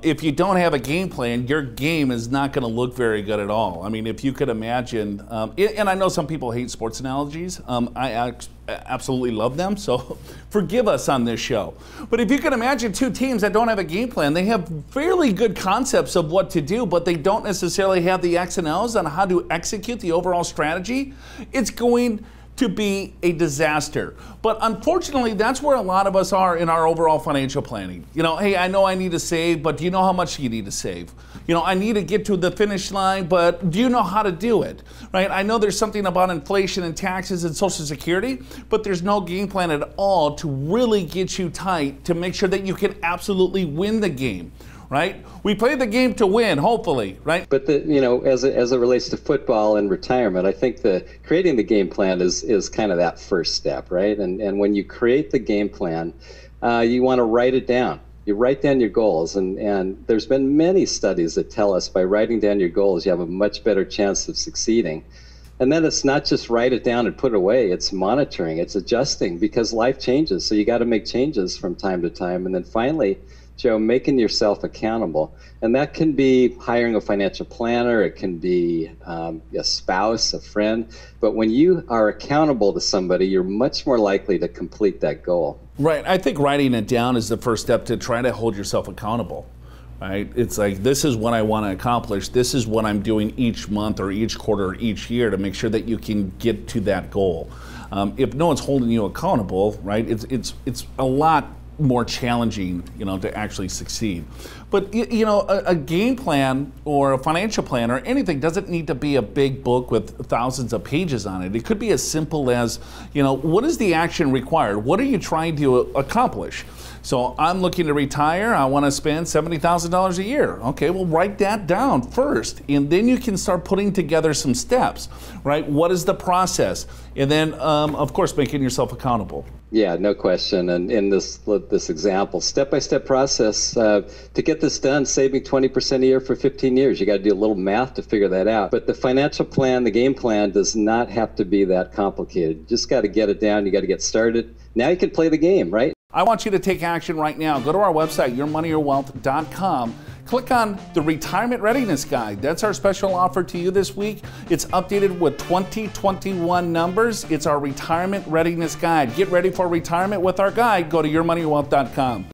If you don't have a game plan, your game is not going to look very good at all. I mean, if you could imagine, and I know some people hate sports analogies. I absolutely love them, so forgive us on this show. But if you can imagine two teams that don't have a game plan, they have fairly good concepts of what to do, but they don't necessarily have the X and O's on how to execute the overall strategy, it's going to be a disaster. But unfortunately, that's where a lot of us are in our overall financial planning. You know, hey, I know I need to save, but do you know how much you need to save? You know, I need to get to the finish line, but do you know how to do it? Right? I know there's something about inflation and taxes and Social Security, but there's no game plan at all to really get you tight to make sure that you can absolutely win the game. Right? We play the game to win, hopefully, right? But you know, as it relates to football and retirement, I think creating the game plan is kind of that first step, right? And when you create the game plan, you want to write it down. You write down your goals, and there's been many studies that tell us by writing down your goals, you have a much better chance of succeeding. And then it's not just write it down and put it away, it's monitoring, it's adjusting, because life changes, so you got to make changes from time to time. And then finally, Joe, making yourself accountable. And that can be hiring a financial planner, it can be a spouse, a friend. But when you are accountable to somebody, you're much more likely to complete that goal. Right. I think writing it down is the first step to try to hold yourself accountable. Right? It's like, this is what I want to accomplish. This is what I'm doing each month or each quarter or each year to make sure that you can get to that goal. If no one's holding you accountable, right, it's a lot more challenging, you know, to actually succeed. But you know, a game plan or a financial plan or anything doesn't need to be a big book with thousands of pages on it. It could be as simple as, you know, what is the action required? What are you trying to accomplish? So I'm looking to retire. I want to spend $70,000 a year. Okay, well, write that down first, and then you can start putting together some steps, right? What is the process? And then, of course, making yourself accountable. Yeah, no question. And in this example, step-by-step process to get this done, saving 20% a year for 15 years. You got to do a little math to figure that out. But the financial plan, the game plan, does not have to be that complicated. You just got to get it down. You got to get started. Now you can play the game, right? I want you to take action right now. Go to our website, yourmoneyyourwealth.com. Click on the Retirement Readiness Guide. That's our special offer to you this week. It's updated with 2021 numbers. It's our Retirement Readiness Guide. Get ready for retirement with our guide. Go to yourmoneyyourwealth.com.